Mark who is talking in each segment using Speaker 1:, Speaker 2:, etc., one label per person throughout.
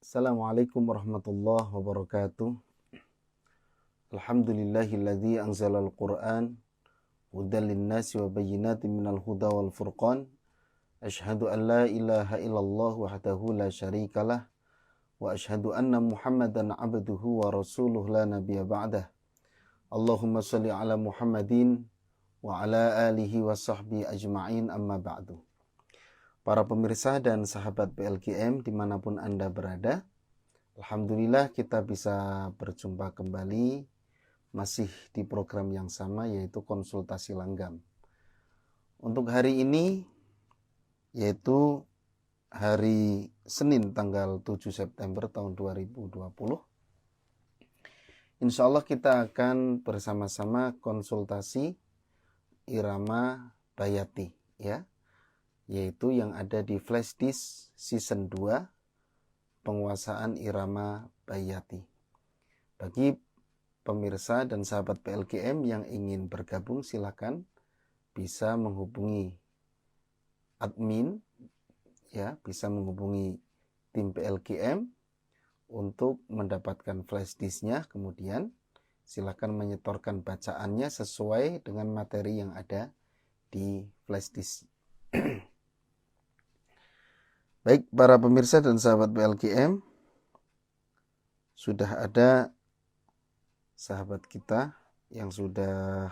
Speaker 1: Assalamualaikum warahmatullahi wabarakatuh. Alhamdulillahilladzi anzalal Qur'an hudan linnasi wa bayyinatin minal huda wal furqan. Asyhadu an la ilaha illallah wahdahu la syarikalah wa asyhadu anna Muhammadan abduhu wa rasuluh la nabiyya ba'dah. Allahumma shalli ala Muhammadin wa ala alihi wa sahbihi ajma'in, amma ba'du. Para pemirsa dan sahabat PLGM dimanapun Anda berada, alhamdulillah kita bisa berjumpa kembali masih di program yang sama, yaitu konsultasi langgam. Untuk hari ini, yaitu hari Senin tanggal 7 September tahun 2020, insya Allah kita akan bersama-sama konsultasi irama bayati, ya, yaitu yang ada di Flashdisk Season 2 penguasaan irama bayati. Bagi pemirsa dan sahabat PLGM yang ingin bergabung, silakan bisa menghubungi admin, ya, bisa menghubungi tim PLGM untuk mendapatkan flashdisknya. Kemudian silakan menyetorkan bacaannya sesuai dengan materi yang ada di flashdisk. Baik, para pemirsa dan sahabat PLGM, sudah ada sahabat kita yang sudah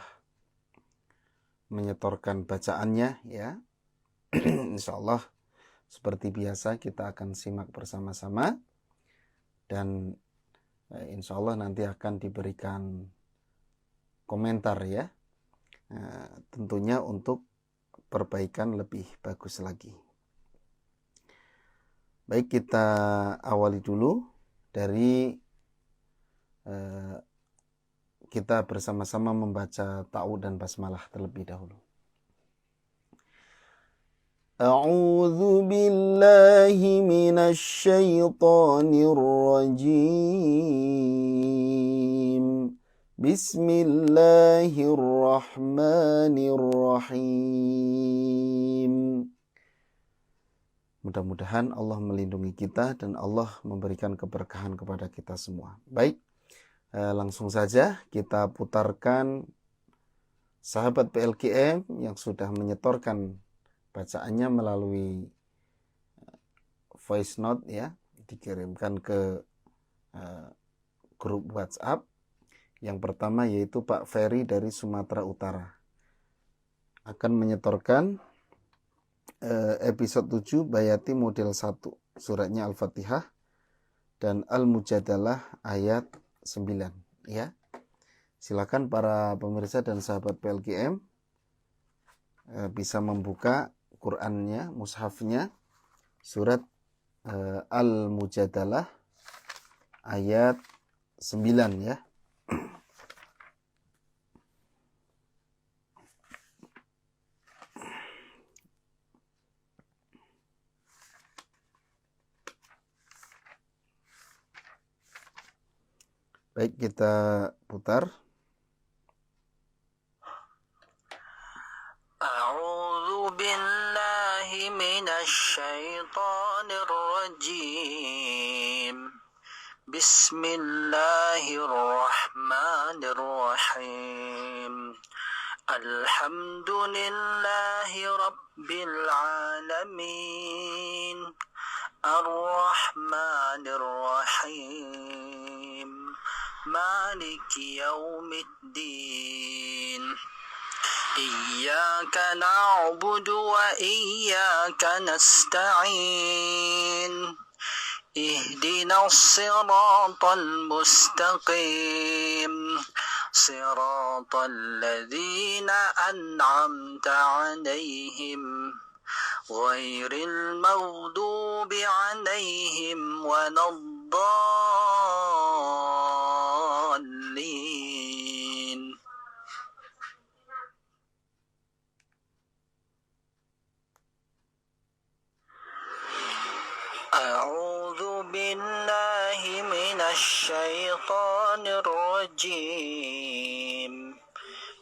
Speaker 1: menyetorkan bacaannya, ya. Insya Allah seperti biasa kita akan simak bersama-sama, dan insya Allah nanti akan diberikan komentar, ya, tentunya untuk perbaikan lebih bagus lagi. Baik, kita awali dulu dari kita bersama-sama membaca ta'awudz dan basmalah terlebih dahulu. A'udzu billahi minasy syaithanir rajim. Bismillahirrahmanirrahim. Mudah-mudahan Allah melindungi kita dan Allah memberikan keberkahan kepada kita semua. Baik, langsung saja kita putarkan sahabat PLGM yang sudah menyetorkan bacaannya melalui voice note, ya, dikirimkan ke grup WhatsApp. Yang pertama yaitu Pak Ferry dari Sumatera Utara akan menyetorkan episode 7 Bayati model 1, suratnya Al-Fatihah dan Al-Mujadalah ayat 9, ya. Silakan para pemirsa dan sahabat PLGM bisa membuka Qur'annya, mushafnya, surat Al-Mujadalah ayat 9, ya. Baik, kita putar.
Speaker 2: A'udzu billahi minasy syaithanir rajim. Bismillahirrahmanirrahim. Alhamdulillahi rabbil alamin. Ar-Rahmanir Rahim. Maliki yaumiddin. Iyyaka na'budu wa iyyaka nasta'in. Ihdinas siratal mustaqim. Siratal ladzina an'amta 'alaihim ghairil maghdubi 'alaihim waladdallin. A'udzu billahi minasy syaithanir rajim.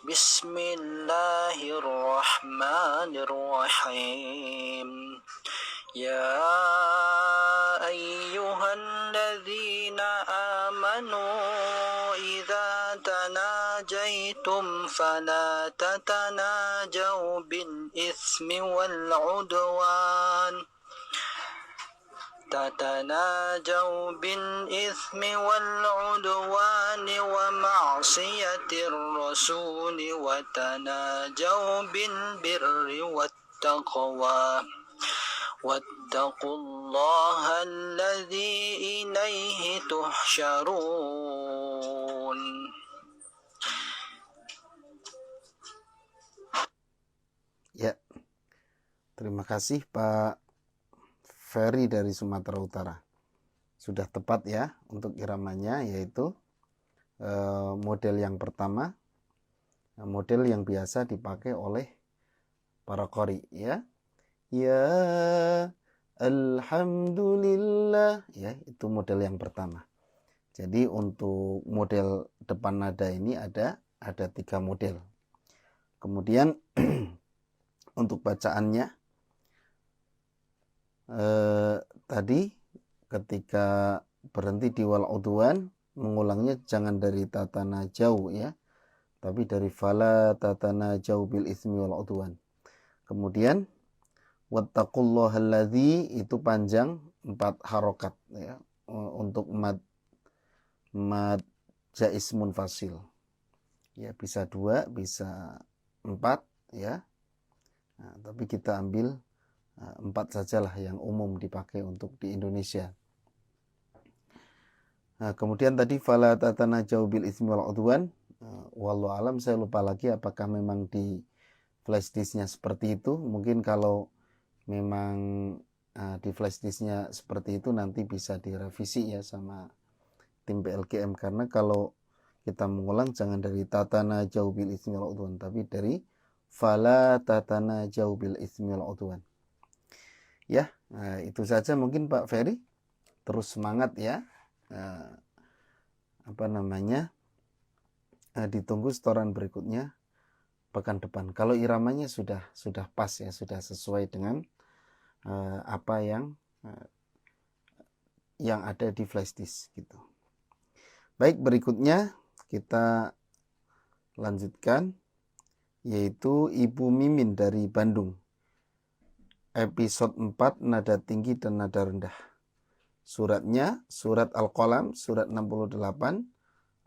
Speaker 2: Bismillahirrahmanirrahim. Ya أيها الذين آمنوا إذا تناجيتم فلا تتناجوا بالإثم والعدوان ومعصية الرسول وتناجوا بالبر والتقوى واتقوا الله الذي إليه تحشرون.
Speaker 1: Ya, terima kasih Pak Ferry dari Sumatera Utara. Sudah tepat ya untuk iramanya, yaitu model yang pertama, model yang biasa dipakai oleh para qori ya. Ya alhamdulillah, ya itu model yang pertama. Jadi untuk model depan nada ini ada 3 model. Kemudian untuk bacaannya tadi ketika berhenti di wal udwan, mengulangnya jangan dari tatana jauh ya, tapi dari fala tatana jauh bil ismi wal udwan. Kemudian wattaqullahalladzi itu panjang 4 harokat ya, untuk mad jaiz munfasil ya, bisa 2 bisa 4 ya. Nah, tapi kita ambil 4 sajalah yang umum dipakai untuk di Indonesia. Nah, kemudian tadi fala tatanajau bil ismi wal udwan, wallahu alam, saya lupa lagi apakah memang di flash disknya seperti itu. Mungkin kalau memang di flash disknya seperti itu nanti bisa direvisi ya sama tim PLGM, karena kalau kita mengulang jangan dari tatanajau bil ismi wal udwan, tapi dari fala tatanajau bil ismi wal udwan. Ya, itu saja mungkin Pak Ferry. Terus semangat ya. Ditunggu setoran berikutnya pekan depan. Kalau iramanya sudah pas ya, sudah sesuai dengan apa yang ada di flash disk gitu. Baik, berikutnya kita lanjutkan, yaitu Ibu Mimin dari Bandung. Episode 4, nada tinggi dan nada rendah. Suratnya surat Al-Qalam, surat 68,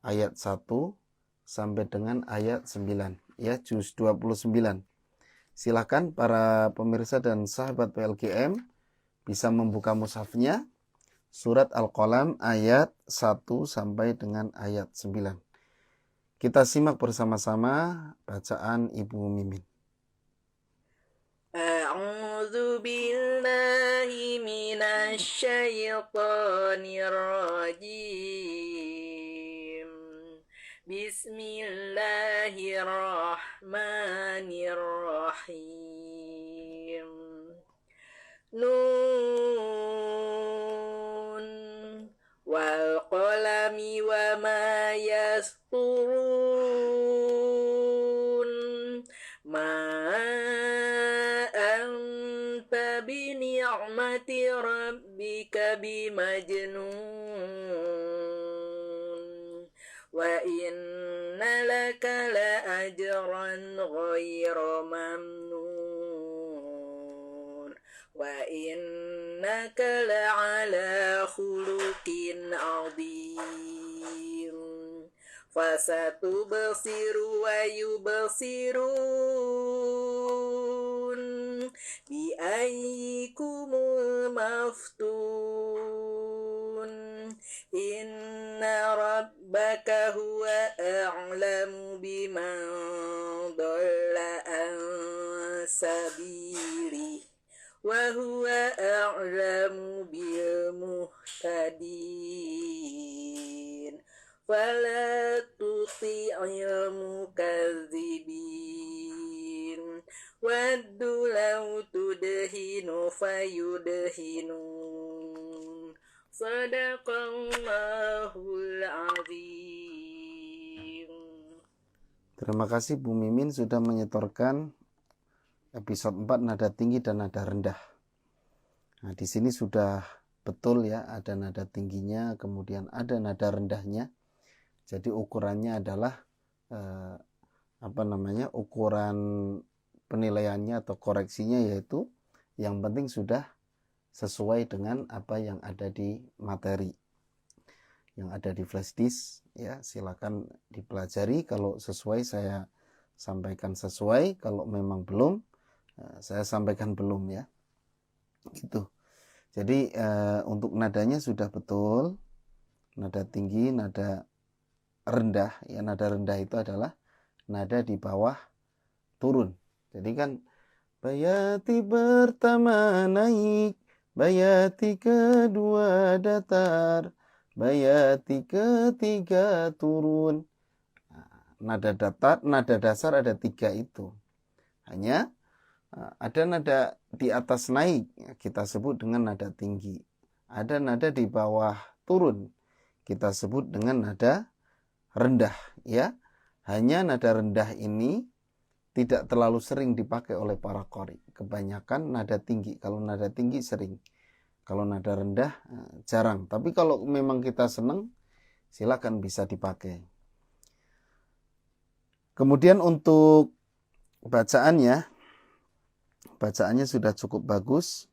Speaker 1: ayat 1 sampai dengan ayat 9. Ya, juz 29. Silakan para pemirsa dan sahabat PLGM bisa membuka mushafnya. Surat Al-Qalam ayat 1 sampai dengan ayat 9. Kita simak bersama-sama bacaan Ibu Mimin.
Speaker 3: A'udzu billahi minasy syaithanir rajim. Bismillahirrahmanirrahim. Nun wal qalami wa ma yasturun. Ni'mati rabbika bimajnun wa inna laka la ajran ghayra mamnun wa innaka la ala khuluqin adhim fasatubsiru wa yubsirun bi ayyikumul maftun inna rabbaka huwa a'lamu biman dhalla an sabili wa huwa a'lamu bil muhtadin fala tuti'il mukadzibin waddu law tudhinu fayudhinun sadaqallahul azim.
Speaker 1: Terima kasih Bu Mimin sudah menyetorkan episode 4 nada tinggi dan nada rendah. Nah, di sini sudah betul ya, ada nada tingginya, kemudian ada nada rendahnya. Jadi ukurannya adalah ukuran penilaiannya atau koreksinya, yaitu yang penting sudah sesuai dengan apa yang ada di materi, yang ada di flash disk ya. Silakan dipelajari, kalau sesuai saya sampaikan sesuai, kalau memang belum saya sampaikan belum ya, gitu. Jadi untuk nadanya sudah betul, nada tinggi, nada rendah ya. Nada rendah itu adalah nada di bawah turun. Jadi kan bayati pertama naik, bayati kedua datar, bayati ketiga turun. Nada dasar ada 3 itu. Hanya ada nada di atas naik, kita sebut dengan nada tinggi. Ada nada di bawah turun, kita sebut dengan nada rendah ya. Hanya nada rendah ini tidak terlalu sering dipakai oleh para qari. Kebanyakan nada tinggi. Kalau nada tinggi sering. Kalau nada rendah jarang. Tapi kalau memang kita senang, silakan bisa dipakai. Kemudian untuk bacaannya sudah cukup bagus.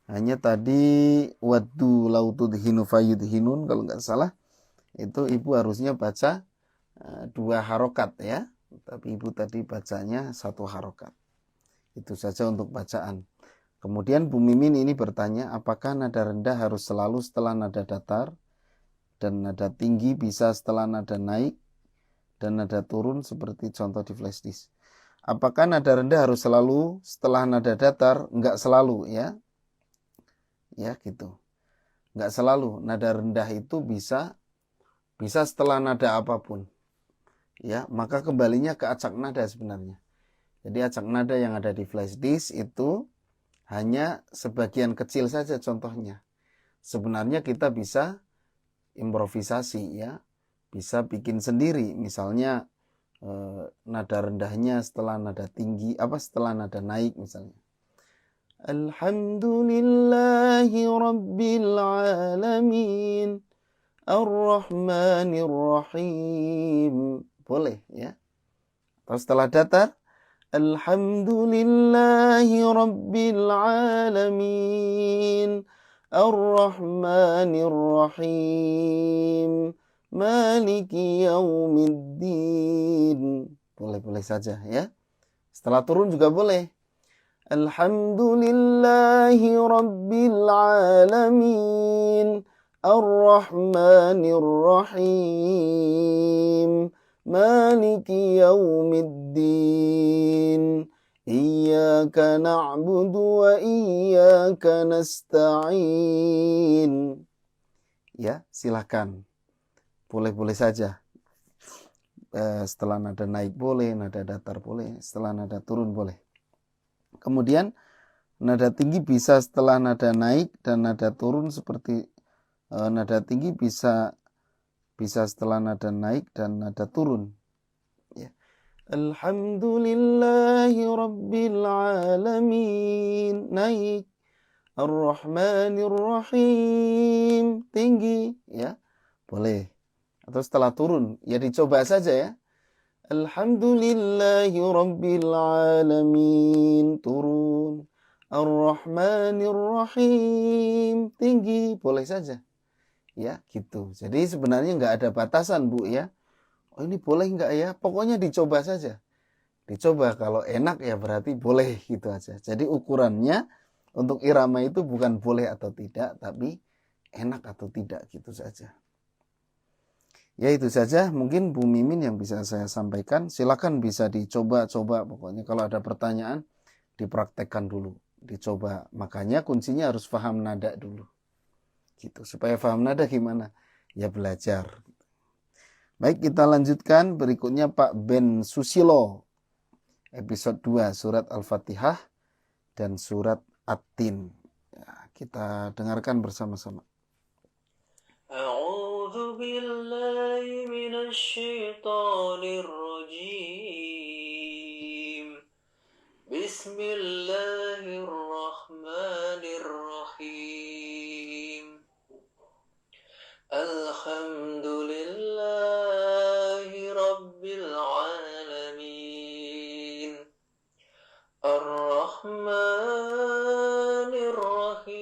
Speaker 1: Hanya tadi waddu lau tudhinu fayudhinun, kalau nggak salah itu ibu harusnya baca 2 harokat ya, tapi ibu tadi bacanya 1 harokat. Itu saja untuk bacaan. Kemudian Bu Mimin ini bertanya, apakah nada rendah harus selalu setelah nada datar, dan nada tinggi bisa setelah nada naik, dan nada turun seperti contoh di flash disk? Apakah nada rendah harus selalu setelah nada datar? Enggak selalu ya. Ya gitu. Enggak selalu. Nada rendah itu bisa setelah nada apapun. Ya, maka kembalinya ke acak nada sebenarnya. Jadi acak nada yang ada di flash disk itu hanya sebagian kecil saja contohnya. Sebenarnya kita bisa improvisasi ya. Bisa bikin sendiri. Misalnya nada rendahnya setelah nada tinggi, setelah nada naik misalnya. Alhamdulillahi Rabbil Alamin Ar-Rahmanir Rahim. Boleh ya. Atau setelah datar, Alhamdulillahi Rabbil Alamin Ar-Rahmanir Rahim Maliki Yaumiddin. Boleh-boleh saja ya. Setelah turun juga boleh. Alhamdulillahi Rabbil Alamin Ar-Rahmanir Rahim Maliki Yaumiddin Iyyaka na'budu wa iyyaka nasta'in. Ya, silakan. Boleh-boleh saja. Setelah nada naik boleh, nada datar boleh, setelah nada turun boleh. Kemudian nada tinggi bisa setelah nada naik, dan nada turun seperti nada tinggi bisa setelah nada naik dan nada turun. Ya. Alhamdulillahi Rabbil Alamin naik, Ar-Rahmanir Rahim tinggi ya, boleh. Atau setelah turun, ya dicoba saja ya. Alhamdulillahi Rabbil Alamin turun, Ar-Rahmanir Rahim tinggi, boleh saja. Ya gitu. Jadi sebenarnya nggak ada batasan Bu ya. Oh ini boleh nggak ya? Pokoknya dicoba saja. Dicoba, kalau enak ya berarti boleh gitu aja. Jadi ukurannya untuk irama itu bukan boleh atau tidak, tapi enak atau tidak gitu saja. Ya itu saja mungkin Bu Mimin yang bisa saya sampaikan. Silakan bisa dicoba-coba, pokoknya kalau ada pertanyaan dipraktekkan dulu, dicoba. Makanya kuncinya harus paham nada dulu. Gitu. Supaya paham nada gimana? Ya belajar. Baik, kita lanjutkan berikutnya Pak Ben Susilo. Episode 2 surat Al-Fatihah dan surat At-Tin. Ya, kita dengarkan bersama-sama.
Speaker 3: أعوذ بالله من الشيطان الرجيم بسم الله الرحمن الرحيم Alhamdulillahi Rabbil Alamin. Ar-Rahmanir Rahim.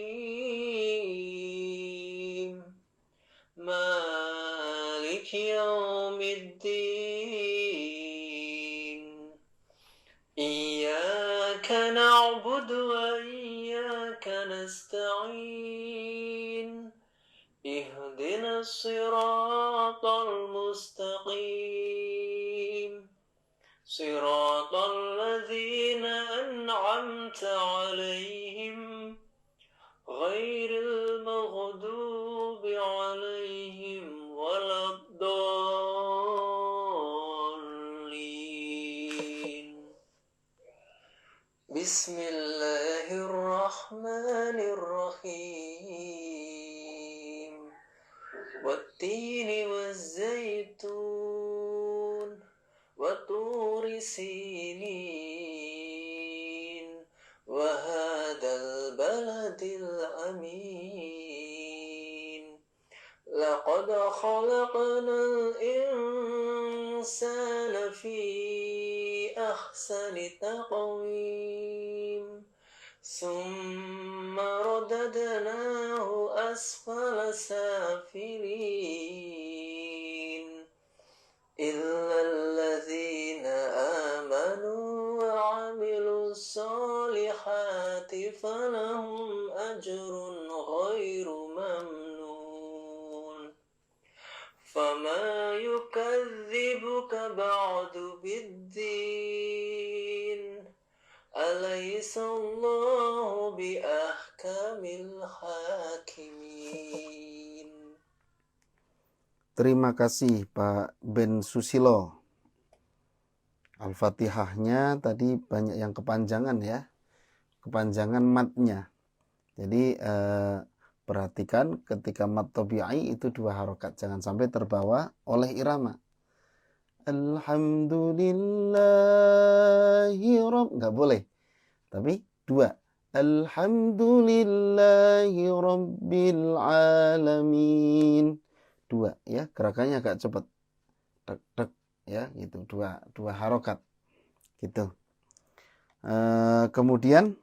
Speaker 3: Maliki Yawmiddin. Iyyaka na'budu wa iyyaka nasta'in. اهدنا الصراط المستقيم صراط الذين أنعمت عليهم غير المغضوب عليهم ولا الضالين. بسم الله الرحمن الرحيم. والتين والزيتون وطور سينين وهذا البلد الأمين. لقد خلقنا الإنسان في أحسن تقويم ثم رددناه أسفل سافلين إلا الذين آمنوا وعملوا الصالحات فلهم أجر غير ممنون. فما يكذبك بعد بالدين أليس الله بأحكم الحاكمين.
Speaker 1: Terima kasih Pak Ben Susilo. Al-Fatihahnya tadi banyak yang kepanjangan ya. Kepanjangan matnya. Jadi perhatikan ketika mat tabi'i itu 2 harokat. Jangan sampai terbawa oleh irama. Alhamdulillahi nggak boleh. Tapi 2. Alhamdulillahi Rabbil Alamin. 2 ya, gerakannya agak cepat. Tek tek ya, gitu. 2 harokat. Gitu. Kemudian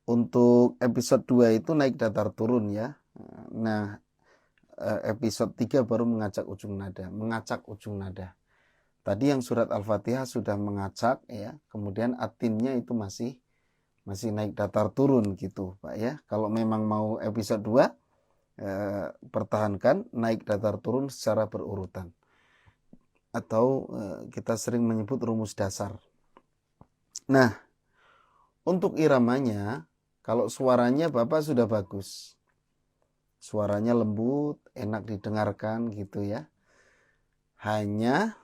Speaker 1: untuk episode 2 itu naik datar turun ya. Nah, episode 3 baru mengacak ujung nada. Tadi yang surat Al-Fatihah sudah mengacak ya, kemudian atinnya itu masih naik datar turun gitu, Pak ya. Kalau memang mau episode 2 pertahankan naik datar turun secara berurutan. Atau kita sering menyebut rumus dasar. Nah, untuk iramanya, kalau suaranya Bapak sudah bagus. Suaranya lembut, enak didengarkan gitu ya. Hanya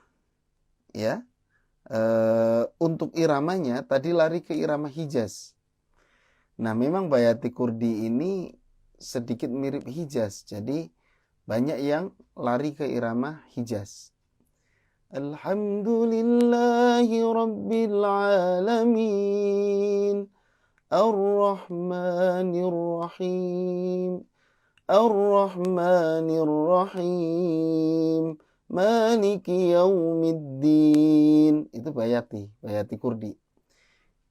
Speaker 1: ya untuk iramanya tadi lari ke irama Hijaz. Nah, memang Bayati Kurdi ini sedikit mirip Hijaz. Jadi banyak yang lari ke irama Hijaz. Alhamdulillahi Rabbil Alamin. Ar-Rahmanir Rahim. Ar-Rahmanir Rahim. Maliki Yaumiddin. Itu Bayati Kurdi.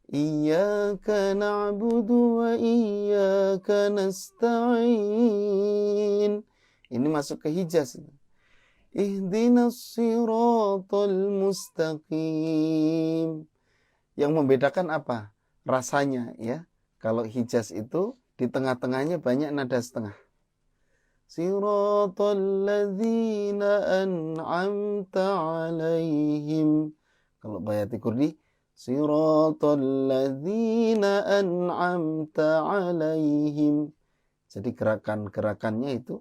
Speaker 1: Iyyaka na'budu wa iyyaka nasta'in. Ini masuk ke Hijaz. Ihdinas siratal mustaqim. Yang membedakan apa? Rasanya ya. Kalau Hijaz itu di tengah-tengahnya banyak nada setengah. Siratal ladzina an'amta alaihim. Kalau Bayati Kurdi, Siratal ladzina an'amta alaihim. Jadi gerakan-gerakannya itu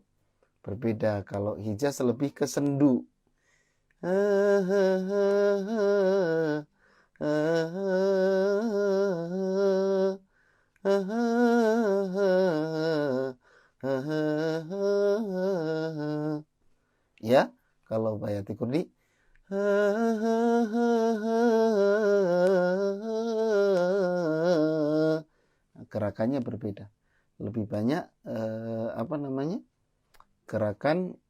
Speaker 1: berbeda. Kalau Hijaz lebih ke sendu. Ya, kalau Bayati Kurdi gerakannya berbeda. Lebih banyak gerakan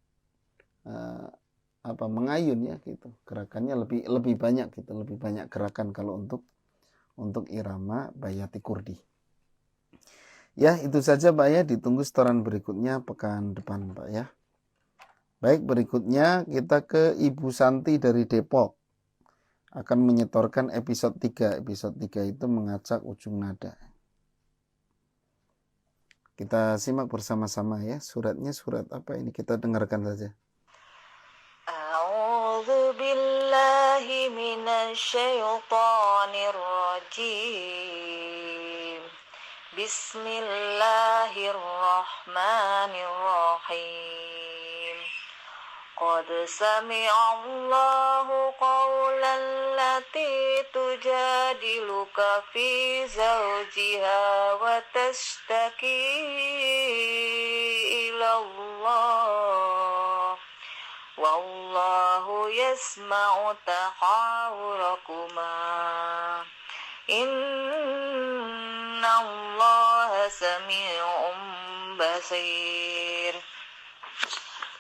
Speaker 1: mengayun ya gitu. Gerakannya lebih banyak gitu, lebih banyak gerakan kalau untuk irama bayati kurdi. Ya, itu saja Pak ya, ditunggu setoran berikutnya pekan depan Pak ya. Baik, berikutnya kita ke Ibu Santi dari Depok. Akan menyetorkan episode 3. Episode 3 itu mengacak ujung nada. Kita simak bersama-sama ya. Suratnya surat apa ini? Kita dengarkan saja.
Speaker 3: A'udzu billahi minasyaitonir rajim. Bismillahirrahmanirrahim. Qad sami'allahu qawlan lati tujadiluka fi zawjiha wa tashtaki ila Allah. Wallahu yasma'u tahawurakuma. Inna Allah sami'un basir.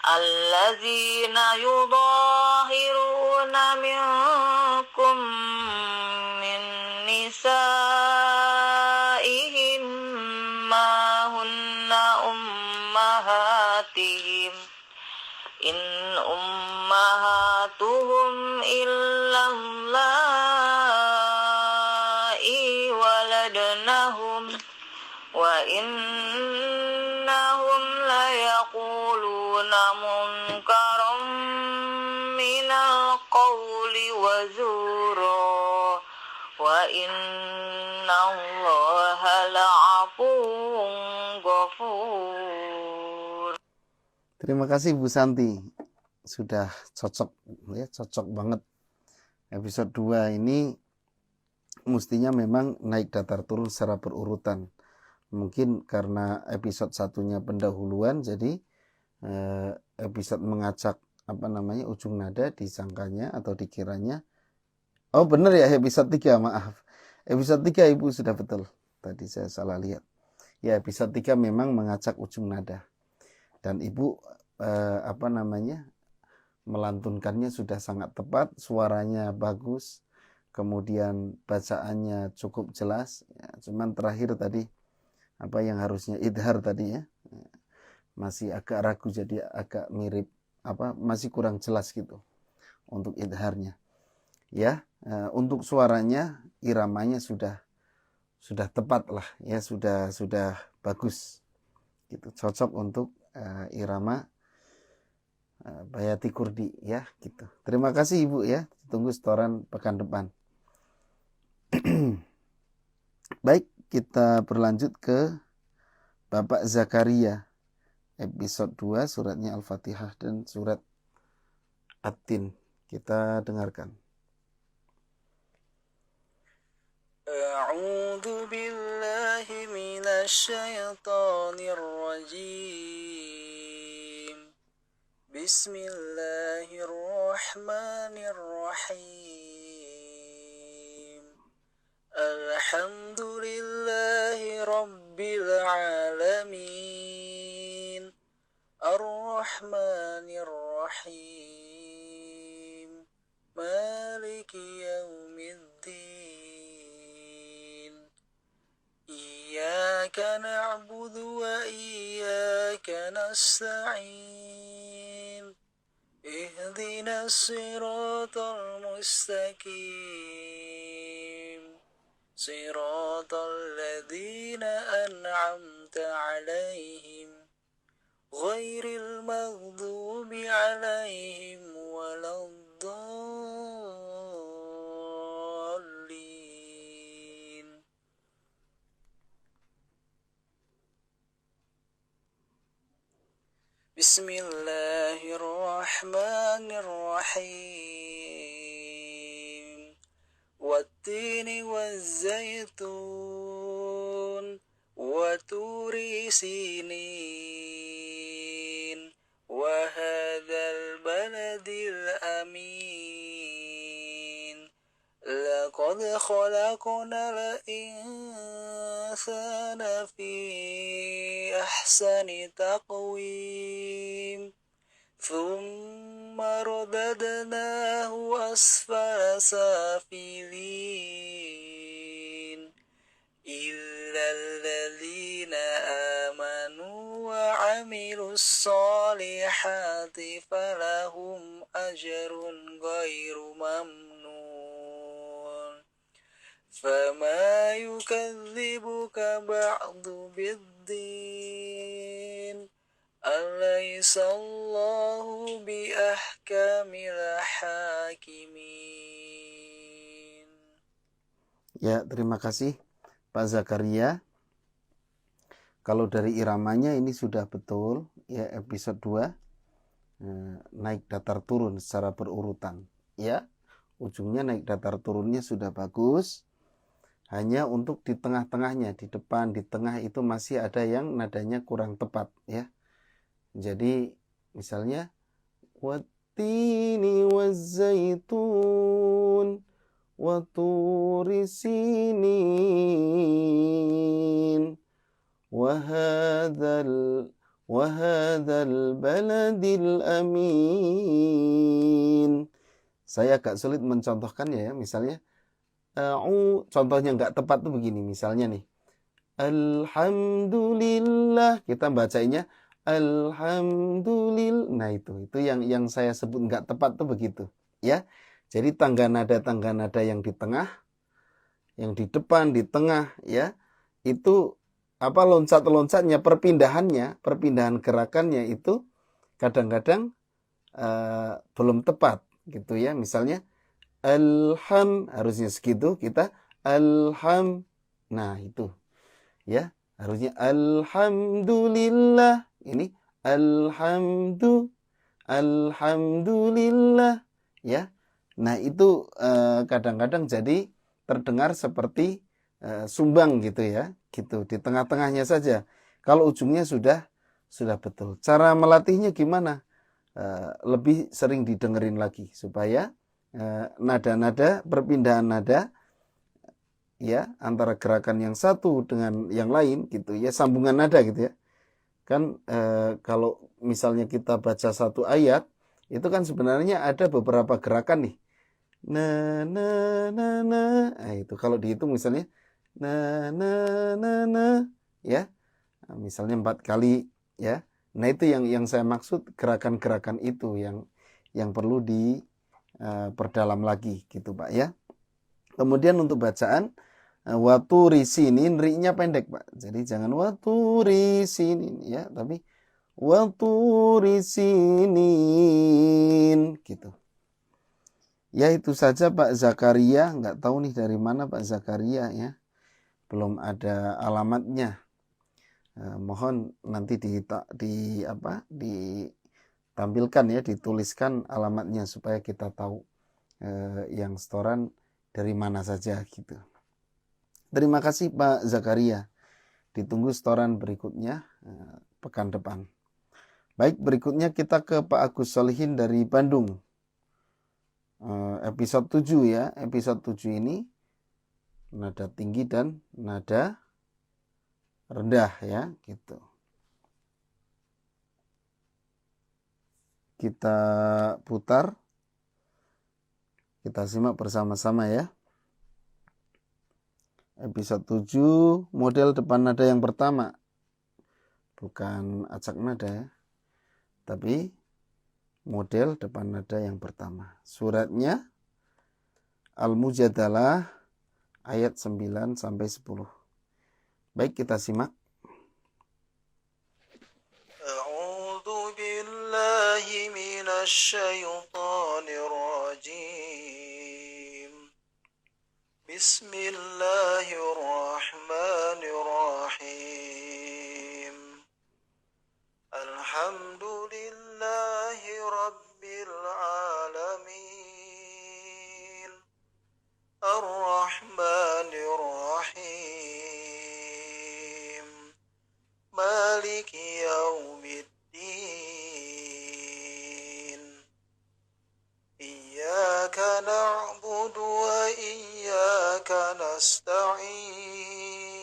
Speaker 3: Alladzina yudahiruna minkum min nisaihim ma hunna ummahatihim in ummahatuhum illallai waladnahum wa innahum la yaquluna munkaram minal qawli wa zura wa innallaha la'afuwwun ghafur.
Speaker 1: Terima kasih Bu Santi. Sudah cocok ya, cocok banget. Episode 2 ini mestinya memang naik datar turun secara berurutan. Mungkin karena episode 1-nya pendahuluan, jadi episode mengacak ujung nada disangkanya atau dikiranya. Oh benar ya, episode 3, maaf. Episode 3 Ibu sudah betul. Tadi saya salah lihat. Ya, episode 3 memang mengacak ujung nada. Dan Ibu melantunkannya sudah sangat tepat, suaranya bagus, kemudian bacaannya cukup jelas ya, cuman terakhir tadi yang harusnya idhar tadi ya masih agak ragu, jadi agak mirip masih kurang jelas gitu untuk idharnya ya. Untuk suaranya, iramanya sudah tepat lah ya, sudah bagus gitu, cocok untuk irama bayati kurdi ya gitu. Terima kasih Ibu ya, tunggu setoran pekan depan. Baik, kita berlanjut ke Bapak Zakaria, episode 2, suratnya Al-Fatihah dan surat At-Tin. Kita dengarkan.
Speaker 2: A'udzu billahi minasy syaithanir rajim. Bismillahirrahmanirrahim. Alhamdulillahi rabbil alamin. Ar-Rahmanir Rahim. Maliki yaumiddin. Iyyaka na'budu wa iyyaka nasta'in. Ihdinas siratal mustaqim. Siratal ladzina an'amta 'alaihim ghairil maghdubi 'alaihim waladdallin. Bismillahirrahmanirrahim. Wattini wazzaitun wa turi sinin wa hadzal baladil amin. Laqad khalaqnal insana الإنسان في أحسن تقويم ثم رددناه أسفل سافلين إلا الذين آمنوا وعملوا الصالحات فلهم أجر غير ممنون فما يكذبك بعد بالدين أليس الله بأحكم الحاكمين.
Speaker 1: Ya, terima kasih Pak Zakaria. Kalau dari iramanya ini sudah betul ya, episode 2 naik datar turun secara berurutan ya. Ujungnya naik datar turunnya sudah bagus. Hanya untuk di tengah-tengahnya, di depan, di tengah itu masih ada yang nadanya kurang tepat ya. Jadi misalnya wattini wazzaitun wa turi sinin wa hadzal baladil amin. Saya agak sulit mencontohkannya ya, misalnya contohnya nggak tepat tuh begini, misalnya nih alhamdulillah, kita bacanya alhamdulillah. Nah itu yang saya sebut nggak tepat tuh begitu ya. Jadi tangga nada yang di tengah, yang di depan, di tengah ya, itu apa loncat-loncatnya, perpindahan gerakannya itu kadang-kadang belum tepat gitu ya. Misalnya harusnya segitu, kita nah itu ya, harusnya alhamdulillah, ini alhamdulillah ya. Nah itu kadang-kadang jadi terdengar seperti sumbang gitu ya, gitu di tengah-tengahnya saja. Kalau ujungnya sudah betul. Cara melatihnya gimana? Lebih sering didengerin lagi supaya nada-nada, perpindahan nada ya antara gerakan yang satu dengan yang lain gitu ya, sambungan nada gitu ya. Kan kalau misalnya kita baca satu ayat itu kan sebenarnya ada beberapa gerakan nih. Nah, itu kalau dihitung misalnya ya. Nah, misalnya 4 kali ya. Nah, itu yang saya maksud, gerakan-gerakan itu yang perlu perdalam lagi gitu Pak ya. Kemudian untuk bacaan waturi sinin, ri-nya pendek Pak. Jadi jangan waturi sinin ya, tapi waturi sinin gitu. Ya itu saja Pak Zakaria, nggak tahu nih dari mana Pak Zakaria ya. Belum ada alamatnya. Mohon nanti ditampilkan ya, dituliskan alamatnya supaya kita tahu yang setoran dari mana saja gitu. Terima kasih Pak Zakaria. Ditunggu setoran berikutnya pekan depan. Baik, berikutnya kita ke Pak Agus Solihin dari Bandung. Episode 7 ya. Episode 7 ini nada tinggi dan nada rendah ya gitu. Kita putar. Kita simak bersama-sama ya. Episode 7 model depan nada yang pertama. Bukan acak nada ya. Tapi model depan nada yang pertama. Suratnya Al-Mujadalah ayat 9 sampai 10. Baik, kita simak.
Speaker 2: A'udzu billahi minasy syaithanir rajim. Bismillahirrahmanirrahim. Alhamdulillahi rabbil alamin. Ar-Rahmanir Rahim. Maliki yaumiddin. Iyyaka na'budu wa iyyaka nasta'in.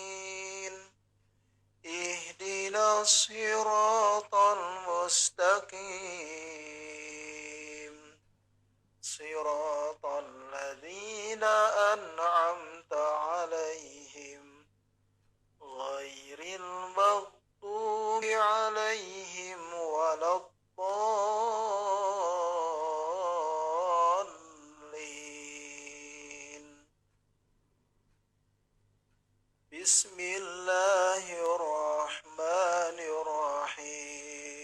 Speaker 2: اهدنا الصراط المستقيم صراط الذين أنعمت عليهم غير المغضوب عليهم ولا الضالين بسم الله الرحمن الرحيم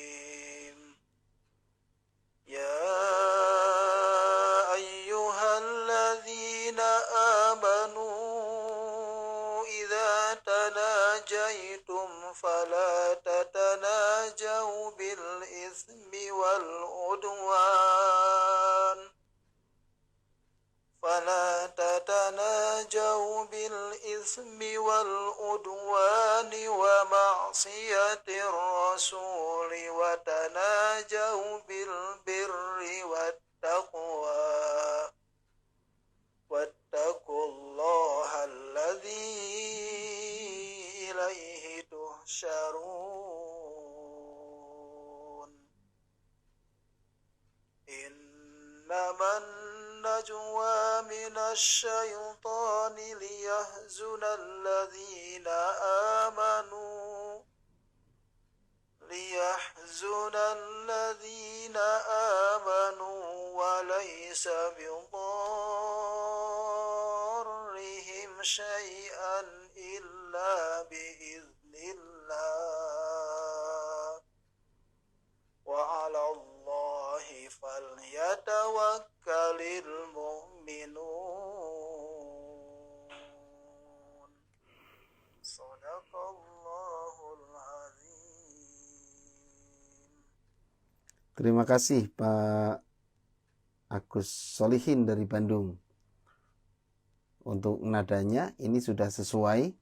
Speaker 2: يا أيها الذين آمنوا إذا تناجيتم فلا تتناجوا بالإثم والعدوان ومعصية الرسول وتناجوا بالبر والتقوى واتقوا الله الذي إليه تحشرون إنما النجوى من الشيطان ليحزن الذين آمنوا وليس بضارهم شيئا إلا بإذن الله وعلى الله فليتوكل المؤمنون صدق الله العظيم.
Speaker 1: Terima kasih Pak Agus Solihin dari Bandung. Untuk nadanya ini sudah sesuai.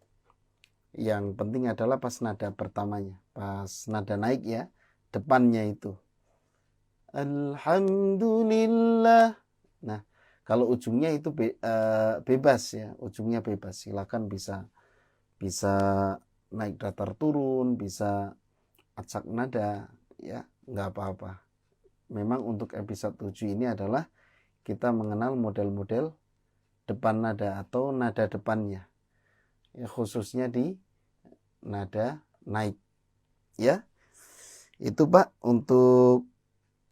Speaker 1: Yang penting adalah pas nada pertamanya, pas nada naik ya, depannya itu. Alhamdulillah. Nah, kalau ujungnya itu bebas ya, ujungnya bebas. Silakan bisa naik datar turun, bisa acak nada ya, nggak apa-apa. Memang untuk episode 7 ini adalah kita mengenal model-model depan nada atau nada depannya. Ya, khususnya di nada naik. Ya. Itu Pak, untuk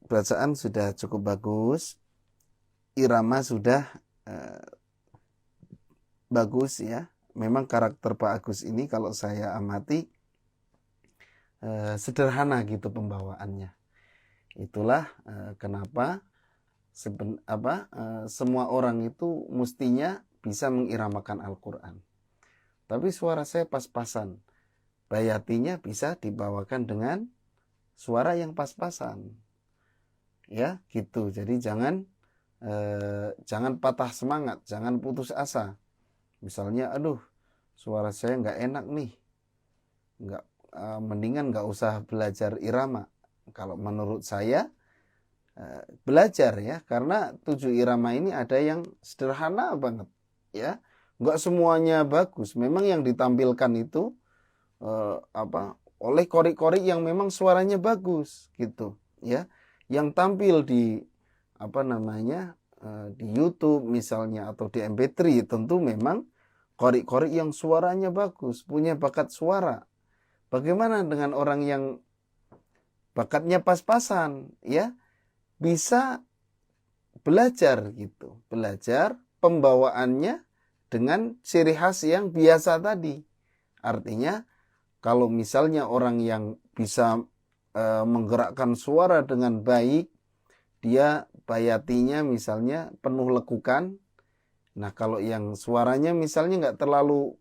Speaker 1: bacaan sudah cukup bagus. Irama sudah bagus ya. Memang karakter Pak Agus ini kalau saya amati sederhana gitu pembawaannya. Itulah kenapa semua orang itu mestinya bisa mengiramakan Al-Quran. Tapi suara saya pas-pasan. Bayatinya bisa dibawakan dengan suara yang pas-pasan. Ya, gitu. Jadi jangan patah semangat, jangan putus asa. Misalnya, aduh, suara saya nggak enak nih. Mendingan nggak usah belajar irama. Kalau menurut saya belajar ya, karena 7 irama ini ada yang sederhana banget ya, nggak semuanya bagus. Memang yang ditampilkan itu oleh korik-korik yang memang suaranya bagus gitu ya, yang tampil di di YouTube misalnya atau di MP3 tentu memang korik-korik yang suaranya bagus, punya bakat suara. Bagaimana dengan orang yang bakatnya pas-pasan ya, bisa belajar gitu, belajar pembawaannya dengan ciri khas yang biasa tadi. Artinya kalau misalnya orang yang bisa menggerakkan suara dengan baik, dia bayatinya misalnya penuh lekukan. Nah kalau yang suaranya misalnya nggak terlalu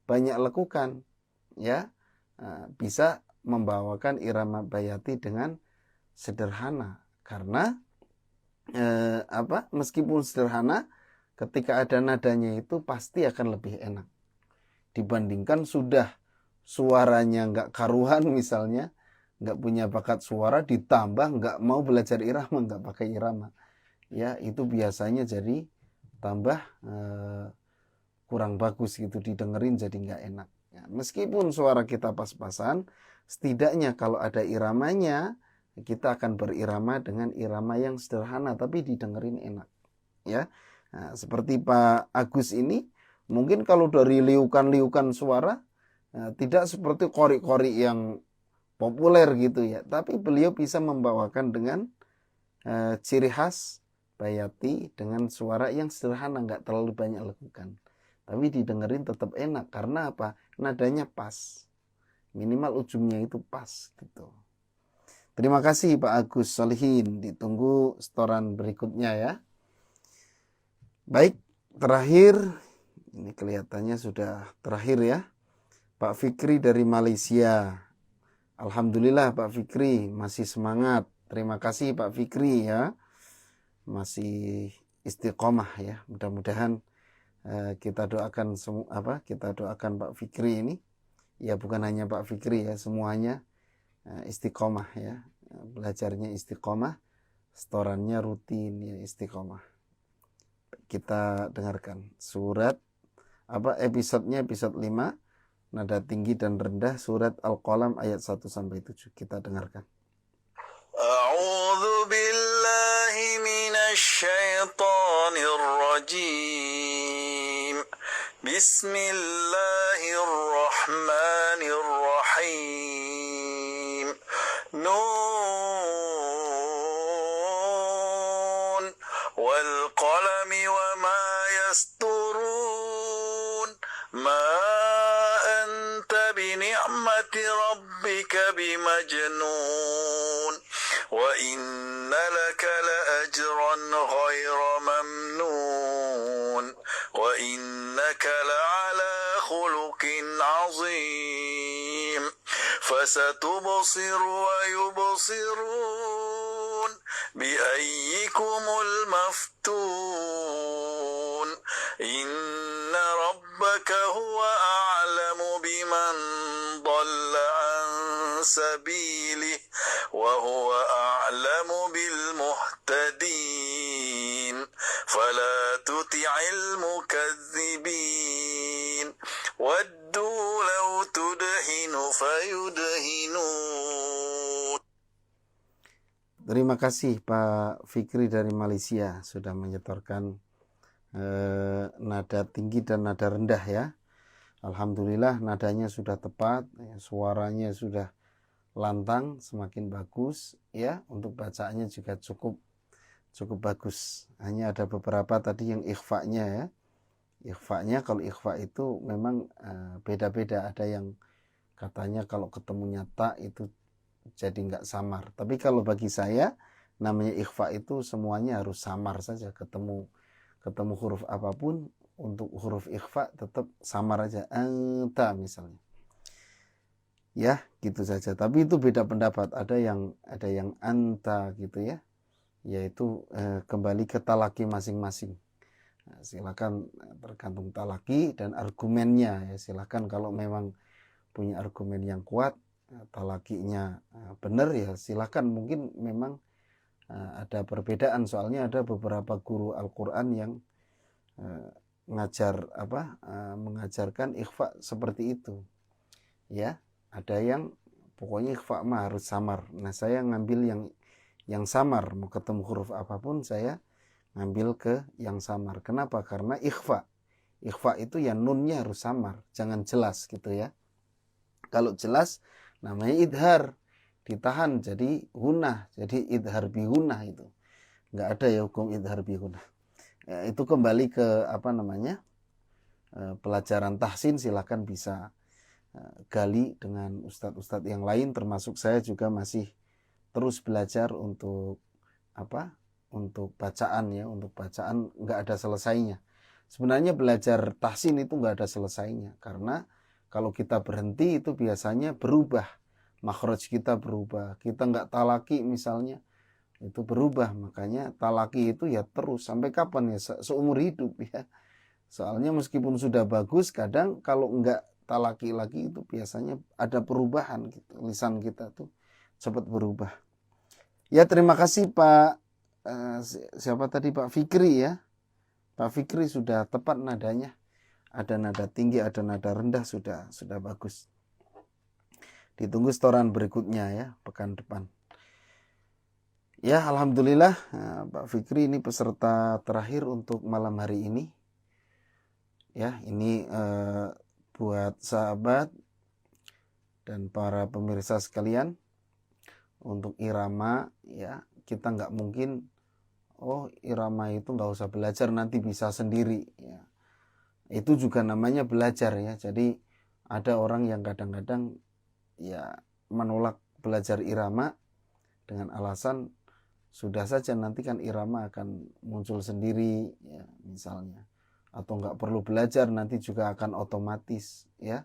Speaker 1: banyak lekukan ya, bisa membawakan irama bayati dengan sederhana. Karena meskipun sederhana, ketika ada nadanya itu pasti akan lebih enak dibandingkan sudah suaranya nggak karuan misalnya, nggak punya bakat suara, ditambah nggak mau belajar irama, nggak pakai irama ya, itu biasanya jadi tambah kurang bagus gitu, didengerin jadi nggak enak ya. Meskipun suara kita pas-pasan, setidaknya kalau ada iramanya, kita akan berirama dengan irama yang sederhana tapi didengerin enak, ya. Nah, seperti Pak Agus ini, mungkin kalau dari liukan-liukan suara tidak seperti kori-kori yang populer gitu ya, tapi beliau bisa membawakan dengan ciri khas Bayati dengan suara yang sederhana, nggak terlalu banyak lekukan, tapi didengerin tetap enak. Karena apa? Nadanya pas, minimal ujungnya itu pas gitu. Terima kasih Pak Agus Solihin, ditunggu setoran berikutnya ya. Baik, terakhir, ini kelihatannya sudah terakhir ya, Pak Fikri dari Malaysia. Alhamdulillah Pak Fikri masih semangat. Terima kasih Pak Fikri ya, masih istiqomah ya. Mudah-mudahan kita doakan kita doakan Pak Fikri ini, ya bukan hanya Pak Fikri ya, semuanya istiqomah ya, belajarnya istiqomah, setorannya rutin ya istiqomah. Kita dengarkan surat episodenya episode 5, nada tinggi dan rendah, surat Al-Qalam ayat 1 sampai 7. Kita dengarkan.
Speaker 2: A'udzu billahi minasy syaithanir rajim. Bismillahirrahmanirrahim. Nun wal qalami wa ma yasturun. Ma anta bi ni'mati rabbika bimajnun. Wa inna laka la ajran ghayra mamnun. Wa innaka la ala khuluqin azim. فستبصر ويبصرون بأيكم المفتون إن ربك هو أعلم بمن ضل عن سبيله وهو أعلم بالمهتدين فلا تطع المكذبين ودوا لو تدهن فيدهنون.
Speaker 1: Terima kasih Pak Fikri dari Malaysia sudah menyetorkan nada tinggi dan nada rendah ya. Alhamdulillah nadanya sudah tepat, suaranya sudah lantang, semakin bagus ya. Untuk bacaannya juga cukup bagus. Hanya ada beberapa tadi yang ikhfa'nya ya. Ikhfa'nya, kalau ikhfa itu memang beda-beda. Ada yang katanya kalau ketemunya ta itu jadi nggak samar. Tapi kalau bagi saya namanya ikhfa itu semuanya harus samar saja. Ketemu huruf apapun, untuk huruf ikhfa tetap samar aja. Anta misalnya. Ya, gitu saja. Tapi itu beda pendapat. Ada yang anta gitu ya. Yaitu kembali ke talaki masing-masing. Nah, silakan, tergantung talaki dan argumennya ya. Silakan kalau memang punya argumen yang kuat, talakinya benar ya silakan. Mungkin memang ada perbedaan, soalnya ada beberapa guru Al-Quran yang mengajarkan ikhfa seperti itu ya. Ada yang pokoknya ikhfa mah harus samar. Nah, saya ngambil yang samar. Mau ketemu huruf apapun saya ngambil ke yang samar. Kenapa? Karena ikhfa itu ya nunnya harus samar, jangan jelas gitu ya. Kalau jelas namanya idhar, ditahan jadi hunah, jadi idhar bihunah. Itu nggak ada ya hukum idhar bihunah ya. Itu kembali ke pelajaran tahsin, silahkan bisa gali dengan ustadz-ustadz yang lain, termasuk saya juga masih terus belajar untuk bacaan ya. Untuk bacaan nggak ada selesainya. Sebenarnya belajar tahsin itu nggak ada selesainya, karena kalau kita berhenti itu biasanya berubah, makhraj kita berubah. Kita nggak talaki misalnya, itu berubah. Makanya talaki itu ya terus sampai kapan ya, seumur hidup ya. Soalnya meskipun sudah bagus, kadang kalau nggak talaki lagi itu biasanya ada perubahan gitu. Lisan kita tuh cepat berubah. Ya, terima kasih Pak siapa tadi, Pak Fikri ya. Pak Fikri sudah tepat nadanya. Ada nada tinggi, ada nada rendah, sudah bagus. Ditunggu setoran berikutnya ya, pekan depan. Ya, alhamdulillah Pak Fikri ini peserta terakhir untuk malam hari ini. Ya, ini buat sahabat dan para pemirsa sekalian, untuk irama ya, kita nggak mungkin irama itu nggak usah belajar, nanti bisa sendiri ya. Itu juga namanya belajar ya. Jadi ada orang yang kadang-kadang ya menolak belajar irama dengan alasan sudah saja nanti kan irama akan muncul sendiri ya, misalnya, atau nggak perlu belajar, nanti juga akan otomatis ya.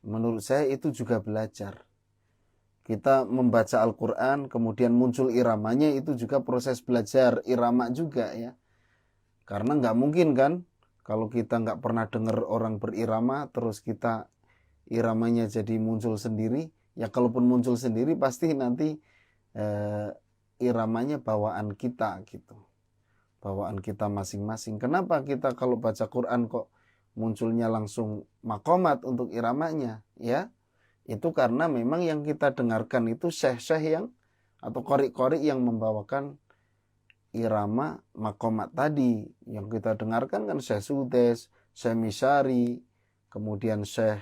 Speaker 1: Menurut saya itu juga belajar. Kita membaca Al-Quran kemudian muncul iramanya, itu juga proses belajar irama juga ya. Karena nggak mungkin kan kalau kita nggak pernah dengar orang berirama terus kita iramanya jadi muncul sendiri. Ya kalaupun muncul sendiri pasti nanti iramanya bawaan kita gitu, bawaan kita masing-masing. Kenapa kita kalau baca Quran kok munculnya langsung makomat untuk iramanya ya? Itu karena memang yang kita dengarkan itu syekh-syekh yang atau qori-qori yang membawakan irama makomat tadi. Yang kita dengarkan kan Syekh Sudes, Syekh Misyari, kemudian Syekh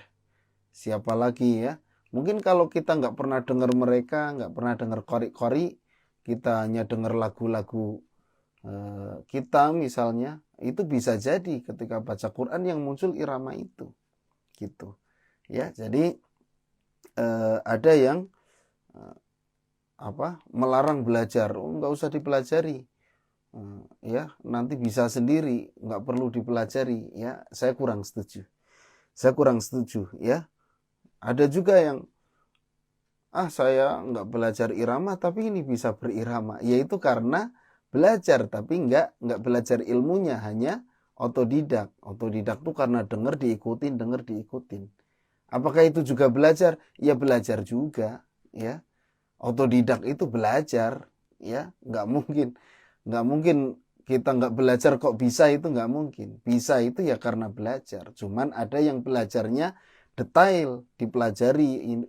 Speaker 1: siapa lagi ya. Mungkin kalau kita nggak pernah dengar mereka, nggak pernah dengar qori-qori, kita hanya dengar lagu-lagu kita misalnya, itu bisa jadi ketika baca Quran yang muncul irama itu gitu ya. Jadi ada yang melarang belajar, nggak usah dipelajari ya, nanti bisa sendiri, nggak perlu dipelajari ya. Saya kurang setuju ya. Ada juga yang saya nggak belajar irama tapi ini bisa berirama, yaitu karena belajar tapi nggak belajar ilmunya, hanya otodidak tuh karena dengar diikutin. Apakah itu juga belajar? Ya belajar juga ya. Otodidak itu belajar ya. Nggak mungkin kita nggak belajar kok bisa, itu nggak mungkin. Bisa itu ya karena belajar. Cuman ada yang belajarnya detail, dipelajari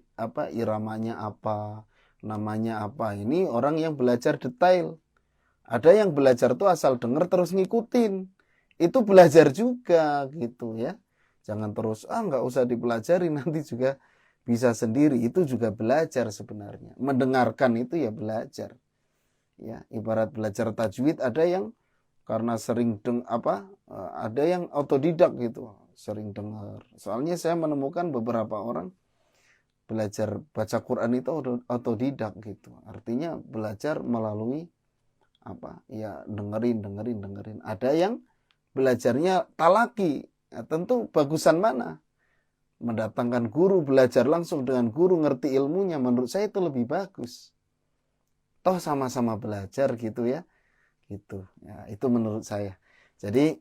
Speaker 1: iramanya apa, namanya apa. Ini orang yang belajar detail. Ada yang belajar tuh asal dengar terus ngikutin. Itu belajar juga gitu ya. Jangan terus nggak usah dipelajari, nanti juga bisa sendiri. Itu juga belajar sebenarnya. Mendengarkan itu ya belajar. Ya, ibarat belajar tajwid, ada yang karena sering ada yang otodidak gitu, sering dengar. Soalnya saya menemukan beberapa orang belajar baca Quran itu otodidak gitu. Artinya belajar melalui dengerin. Ada yang belajarnya talaki. Ya, tentu bagusan mana? Mendatangkan guru, belajar langsung dengan guru, ngerti ilmunya, menurut saya itu lebih bagus. Toh sama-sama belajar gitu ya. Gitu. Ya, itu menurut saya. Jadi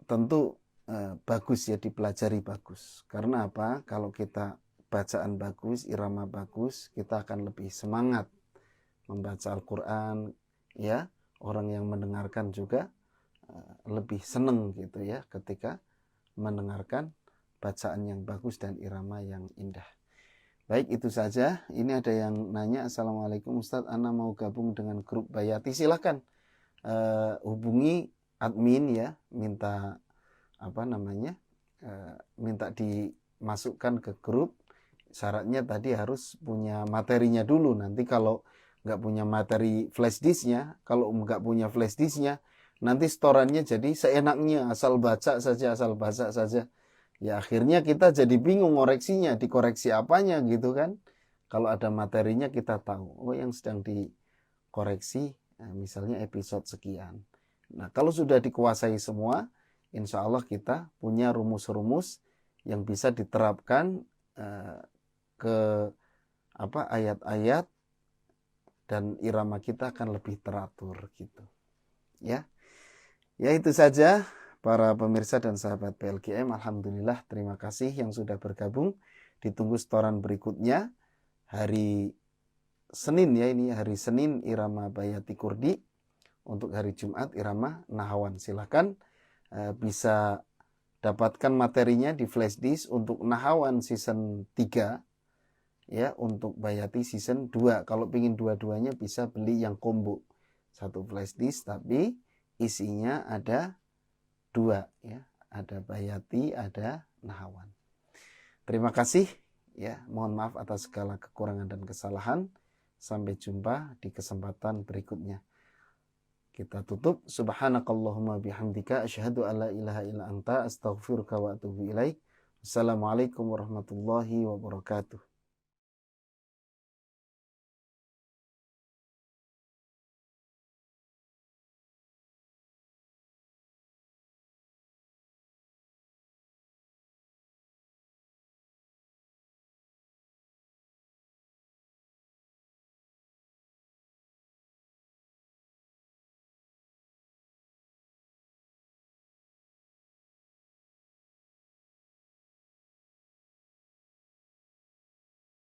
Speaker 1: tentu bagus ya, dipelajari bagus. Karena apa? Kalau kita bacaan bagus, irama bagus, kita akan lebih semangat membaca Al-Quran ya. Orang yang mendengarkan juga lebih seneng gitu ya ketika mendengarkan bacaan yang bagus dan irama yang indah. Baik, itu saja. Ini ada yang nanya, Assalamualaikum Ustadz, Ana mau gabung dengan grup Bayati. Silahkan hubungi admin ya, minta minta dimasukkan ke grup. Syaratnya tadi harus punya materinya dulu. Nanti kalau nggak punya materi flash disknya, kalau nggak punya flash disknya, nanti storannya jadi seenaknya, asal baca saja. Ya akhirnya kita jadi bingung ngoreksinya, dikoreksi apanya gitu kan. Kalau ada materinya kita tahu, yang sedang dikoreksi misalnya episode sekian. Nah kalau sudah dikuasai semua, insya Allah kita punya rumus-rumus yang bisa diterapkan ke ayat-ayat, dan irama kita akan lebih teratur gitu ya. Ya itu saja para pemirsa dan sahabat PLGM. Alhamdulillah, terima kasih yang sudah bergabung. Ditunggu setoran berikutnya hari Senin ya, ini hari Senin irama Bayati Kurdi. Untuk hari Jumat irama Nahawan. Silahkan bisa Dapatkan materinya di flash disk untuk Nahawan season 3 ya, untuk Bayati season 2. Kalau ingin dua-duanya bisa beli yang combo. Satu flash disk tapi isinya ada 2 ya. Ada Bayati, ada Nahawan. Terima kasih ya. Mohon maaf atas segala kekurangan dan kesalahan. Sampai jumpa di kesempatan berikutnya. Kita tutup. Subhanakallahumma bihamdika asyhadu alla ilaha illa anta astaghfiruka wa atubu ilaik. Wassalamualaikum warahmatullahi wabarakatuh.